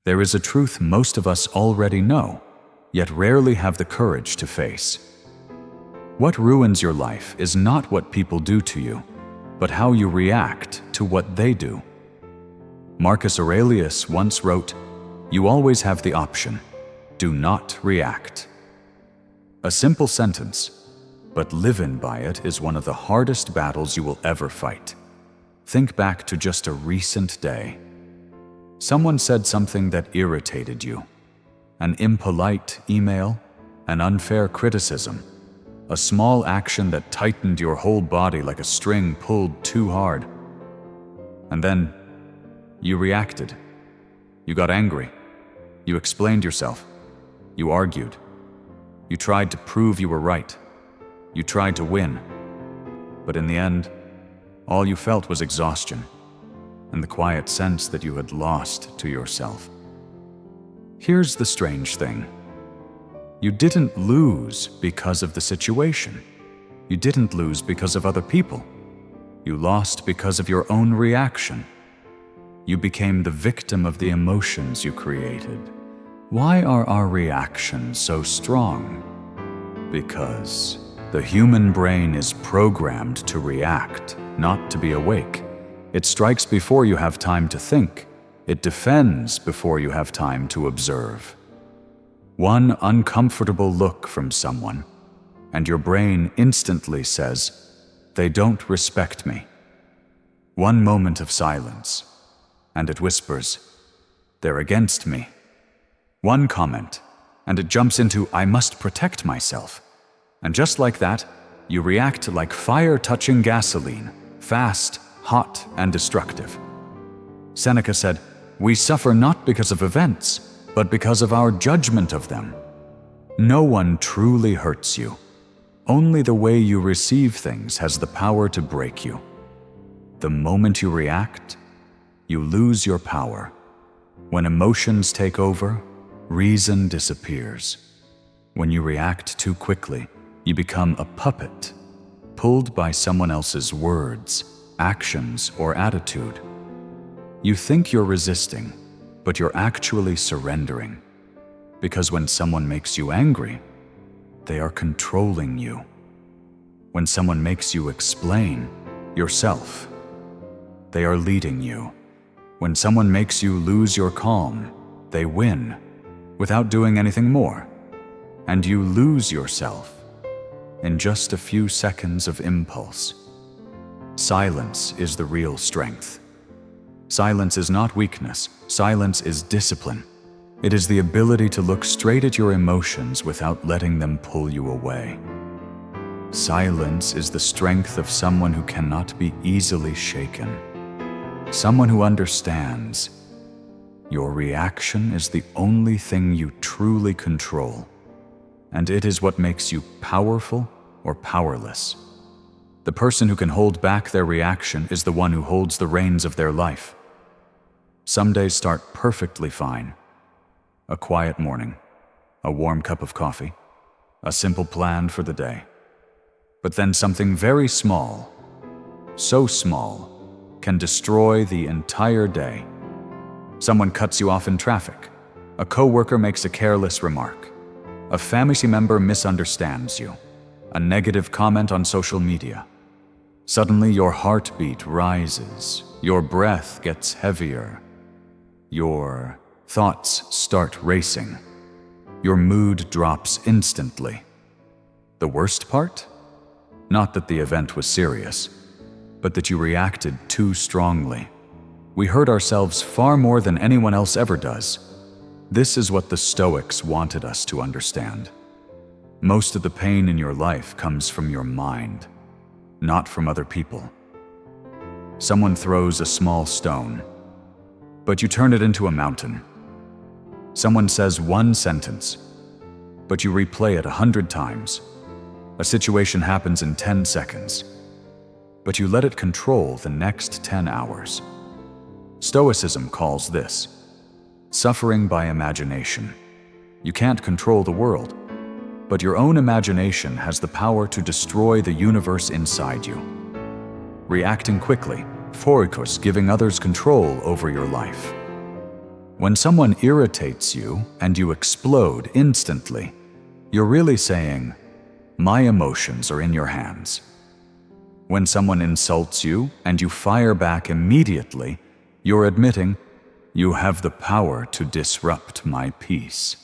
There is a truth most of us already know, yet rarely have the courage to face. What ruins your life is not what people do to you, but how you react to what they do. Marcus Aurelius once wrote, "You always have the option. Do not react." A simple sentence, but living by it is one of the hardest battles you will ever fight. Think back to just a recent day. Someone said something that irritated you. An impolite email, an unfair criticism, a small action that tightened your whole body like a string pulled too hard. And then, you reacted. You got angry. You explained yourself. You argued. You tried to prove you were right. You tried to win. But in the end, all you felt was exhaustion and the quiet sense that you had lost to yourself. Here's the strange thing. You didn't lose because of the situation. You didn't lose because of other people. You lost because of your own reaction. You became the victim of the emotions you created. Why are our reactions so strong? Because the human brain is programmed to react, not to be awake. It strikes before you have time to think. It defends before you have time to observe. One uncomfortable look from someone, and your brain instantly says, "They don't respect me." One moment of silence, and it whispers, "They're against me." One comment, and it jumps into, "I must protect myself." And just like that, you react like fire touching gasoline, fast, hot, and destructive. Seneca said, "We suffer not because of events, but because of our judgment of them." No one truly hurts you. Only the way you receive things has the power to break you. The moment you react, you lose your power. When emotions take over, reason disappears. When you react too quickly, you become a puppet, pulled by someone else's words, actions, or attitude. You think you're resisting, but you're actually surrendering. Because when someone makes you angry, they are controlling you. When someone makes you explain yourself, they are leading you. When someone makes you lose your calm, they win, without doing anything more. And you lose yourself in just a few seconds of impulse. Silence is the real strength. Silence is not weakness. Silence is discipline. It is the ability to look straight at your emotions without letting them pull you away. Silence is the strength of someone who cannot be easily shaken. Someone who understands your reaction is the only thing you truly control, and it is what makes you powerful or powerless. The person who can hold back their reaction is the one who holds the reins of their life. Some days start perfectly fine. A quiet morning, a warm cup of coffee, a simple plan for the day. But then something very small, so small, can destroy the entire day. Someone cuts you off in traffic. A coworker makes a careless remark. A family member misunderstands you. A negative comment on social media. Suddenly your heartbeat rises. Your breath gets heavier. Your thoughts start racing. Your mood drops instantly. The worst part? Not that the event was serious, but that you reacted too strongly. We hurt ourselves far more than anyone else ever does. This is what the Stoics wanted us to understand. Most of the pain in your life comes from your mind, not from other people. Someone throws a small stone, but you turn it into a mountain. Someone says one sentence, but you replay it 100 times. A situation happens in 10 seconds, but you let it control the next 10 hours. Stoicism calls this suffering by imagination. You can't control the world, but your own imagination has the power to destroy the universe inside you. Reacting quickly, provoked, giving others control over your life. When someone irritates you and you explode instantly, you're really saying, "My emotions are in your hands." When someone insults you and you fire back immediately, you're admitting, "You have the power to disrupt my peace."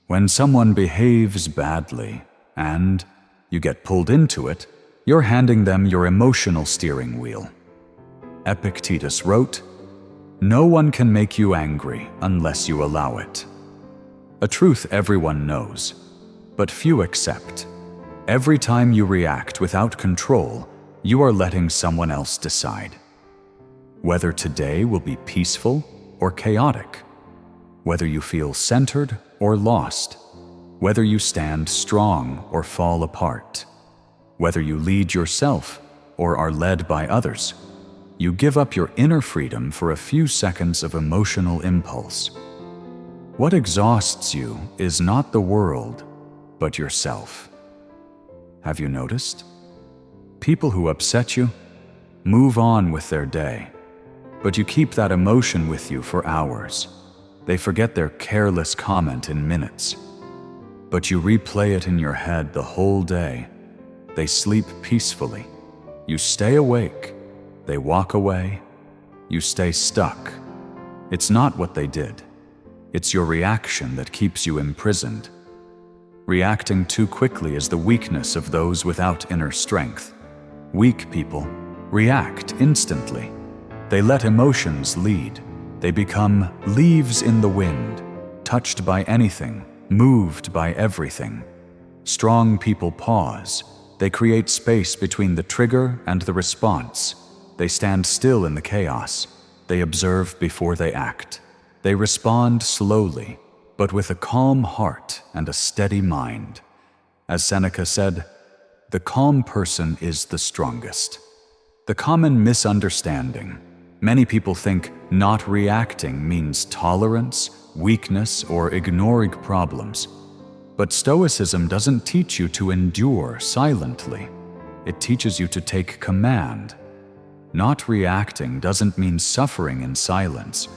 When someone behaves badly and you get pulled into it, you're handing them your emotional steering wheel. Epictetus wrote, "No one can make you angry unless you allow it." A truth everyone knows, but few accept. Every time you react without control, you are letting someone else decide. Whether today will be peaceful or chaotic, whether you feel centered or lost, whether you stand strong or fall apart, whether you lead yourself or are led by others, you give up your inner freedom for a few seconds of emotional impulse. What exhausts you is not the world, but yourself. Have you noticed? People who upset you move on with their day, but you keep that emotion with you for hours. They forget their careless comment in minutes, but you replay it in your head the whole day. They sleep peacefully. You stay awake. They walk away. You stay stuck. It's not what they did. It's your reaction that keeps you imprisoned. Reacting too quickly is the weakness of those without inner strength. Weak people react instantly. They let emotions lead. They become leaves in the wind, touched by anything, moved by everything. Strong people pause. They create space between the trigger and the response. They stand still in the chaos. They observe before they act. They respond slowly, but with a calm heart and a steady mind. As Seneca said, "The calm person is the strongest." The common misunderstanding: many people think not reacting means tolerance, weakness, or ignoring problems. But Stoicism doesn't teach you to endure silently. It teaches you to take command. Not reacting doesn't mean suffering in silence.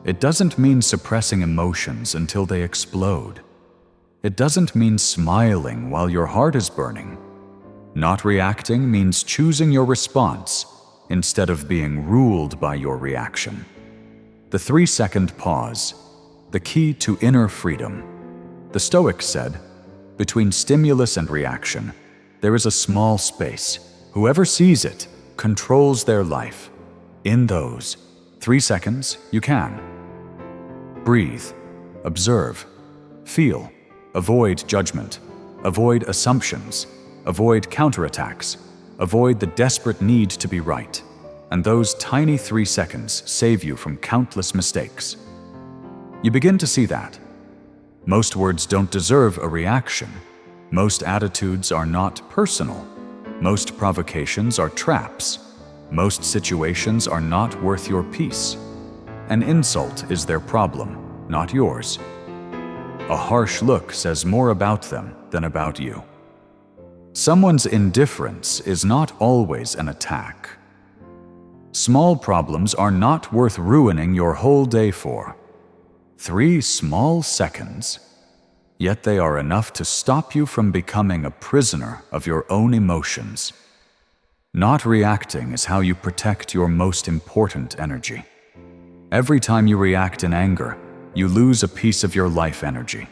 It doesn't mean suppressing emotions until they explode. It doesn't mean smiling while your heart is burning. Not reacting means choosing your response instead of being ruled by your reaction. The 3-second pause, the key to inner freedom. The Stoics said, "Between stimulus and reaction, there is a small space. Whoever sees it controls their life." In those 3 seconds, you can breathe, observe, feel, avoid judgment, avoid assumptions, avoid counterattacks, avoid the desperate need to be right. And those tiny 3 seconds save you from countless mistakes. You begin to see that. Most words don't deserve a reaction. Most attitudes are not personal. Most provocations are traps. Most situations are not worth your peace. An insult is their problem, not yours. A harsh look says more about them than about you. Someone's indifference is not always an attack. Small problems are not worth ruining your whole day for. 3 small seconds, yet they are enough to stop you from becoming a prisoner of your own emotions. Not reacting is how you protect your most important energy. Every time you react in anger, you lose a piece of your life energy.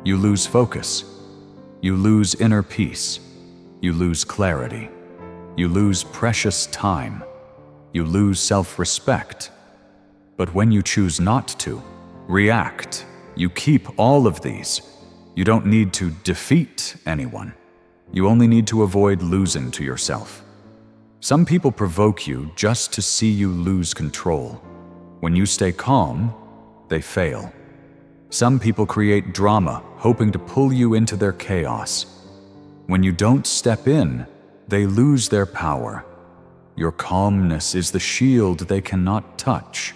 You lose focus. You lose inner peace. You lose clarity. You lose precious time. You lose self-respect. But when you choose not to react, you keep all of these. You don't need to defeat anyone. You only need to avoid losing to yourself. Some people provoke you just to see you lose control. When you stay calm, they fail. Some people create drama, hoping to pull you into their chaos. When you don't step in, they lose their power. Your calmness is the shield they cannot touch.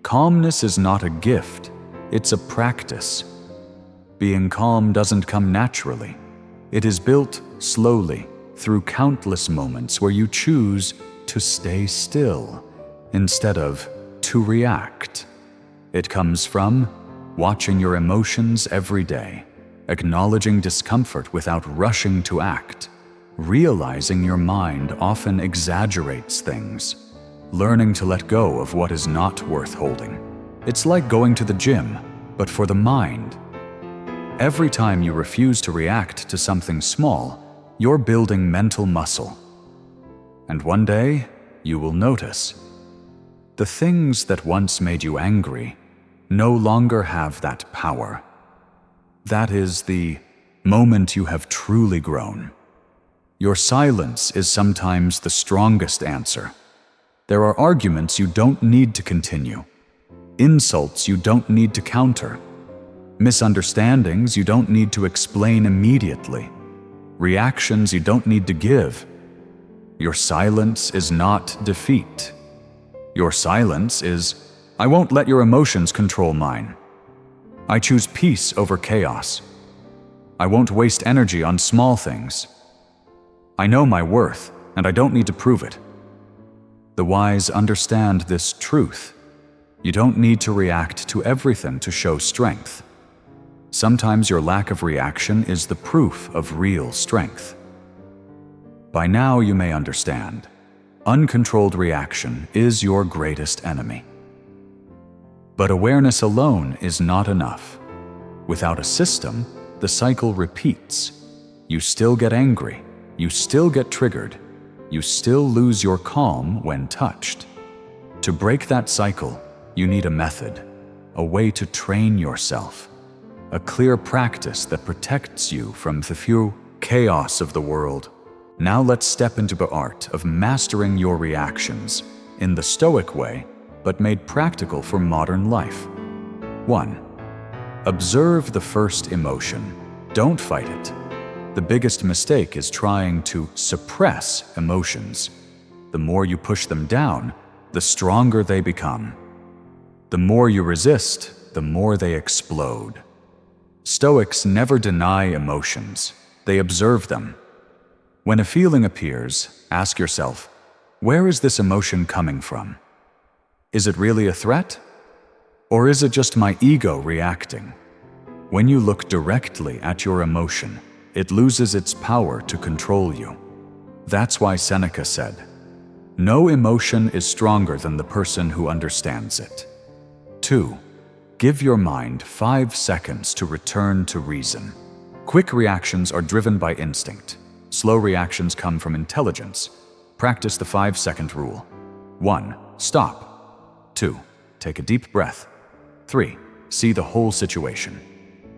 Calmness is not a gift, it's a practice. Being calm doesn't come naturally. It is built slowly through countless moments where you choose to stay still instead of to react. It comes from watching your emotions every day, acknowledging discomfort without rushing to act, realizing your mind often exaggerates things, learning to let go of what is not worth holding. It's like going to the gym, but for the mind. Every time you refuse to react to something small, you're building mental muscle. And one day, you will notice the things that once made you angry no longer have that power. That is the moment you have truly grown. Your silence is sometimes the strongest answer. There are arguments you don't need to continue, insults you don't need to counter, misunderstandings you don't need to explain immediately, reactions you don't need to give. Your silence is not defeat. Your silence is, I won't let your emotions control mine. I choose peace over chaos. I won't waste energy on small things. I know my worth, and I don't need to prove it. The wise understand this truth. You don't need to react to everything to show strength. Sometimes your lack of reaction is the proof of real strength. By now you may understand, uncontrolled reaction is your greatest enemy. But awareness alone is not enough. Without a system, the cycle repeats. You still get angry, you still get triggered, you still lose your calm when touched. To break that cycle, you need a method, a way to train yourself, a clear practice that protects you from the chaos of the world. Now let's step into the art of mastering your reactions in the Stoic way, but made practical for modern life. 1. Observe the first emotion. Don't fight it. The biggest mistake is trying to suppress emotions. The more you push them down, the stronger they become. The more you resist, the more they explode. Stoics never deny emotions. They observe them. When a feeling appears, ask yourself, where is this emotion coming from? Is it really a threat? Or is it just my ego reacting? When you look directly at your emotion, it loses its power to control you. That's why Seneca said, no emotion is stronger than the person who understands it. 2. Give your mind 5 seconds to return to reason. Quick reactions are driven by instinct. Slow reactions come from intelligence. Practice the 5-second rule. 1. Stop. 2. Take a deep breath. 3. See the whole situation.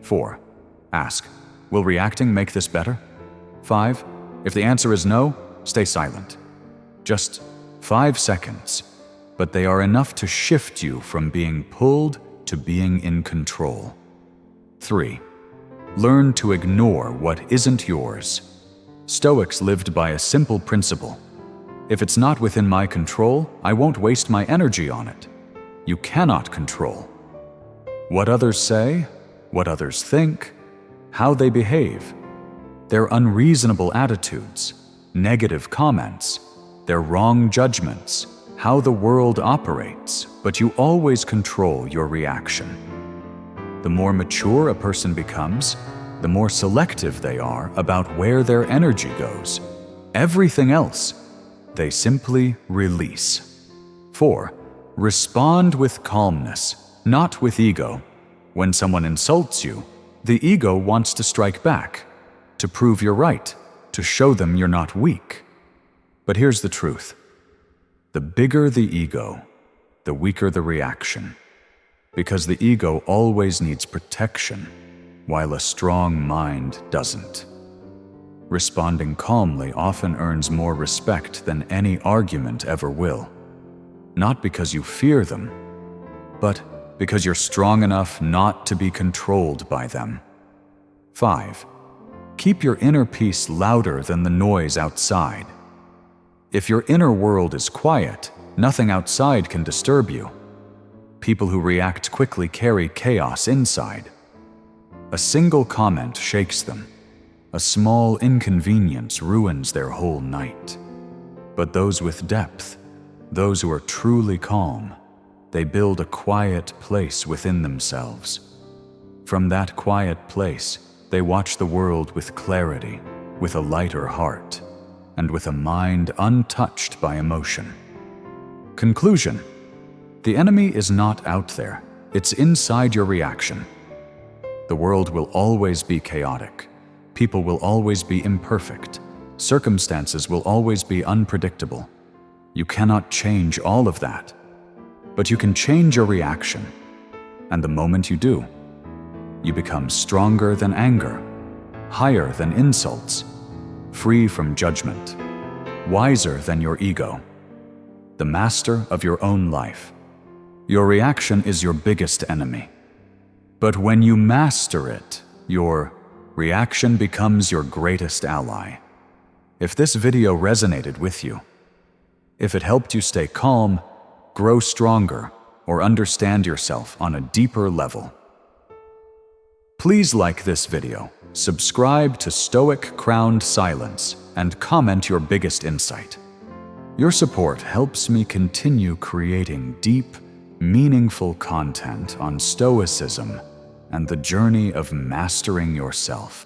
4. Ask, will reacting make this better? 5. If the answer is no, stay silent. Just 5 seconds, but they are enough to shift you from being pulled to being in control. 3. Learn to ignore what isn't yours. Stoics lived by a simple principle. If it's not within my control, I won't waste my energy on it. You cannot control what others say, what others think, how they behave, their unreasonable attitudes, negative comments, their wrong judgments, how the world operates, but you always control your reaction. The more mature a person becomes, the more selective they are about where their energy goes. Everything else, they simply release. 4. Respond with calmness, not with ego. When someone insults you, the ego wants to strike back, to prove you're right, to show them you're not weak. But here's the truth. The bigger the ego, the weaker the reaction. Because the ego always needs protection, while a strong mind doesn't. Responding calmly often earns more respect than any argument ever will. Not because you fear them, but because you're strong enough not to be controlled by them. 5. Keep your inner peace louder than the noise outside. If your inner world is quiet, nothing outside can disturb you. People who react quickly carry chaos inside. A single comment shakes them. A small inconvenience ruins their whole night. But those with depth, those who are truly calm, they build a quiet place within themselves. From that quiet place, they watch the world with clarity, with a lighter heart, and with a mind untouched by emotion. Conclusion: the enemy is not out there, it's inside your reaction. The world will always be chaotic. People will always be imperfect. Circumstances will always be unpredictable. You cannot change all of that, but you can change your reaction. And the moment you do, you become stronger than anger, higher than insults, free from judgment, wiser than your ego, the master of your own life. Your reaction is your biggest enemy. But when you master it, your reaction becomes your greatest ally. If this video resonated with you, if it helped you stay calm, grow stronger, or understand yourself on a deeper level, please like this video, subscribe to Stoic Crowned Silence, and comment your biggest insight. Your support helps me continue creating deep, meaningful content on Stoicism and the journey of mastering yourself.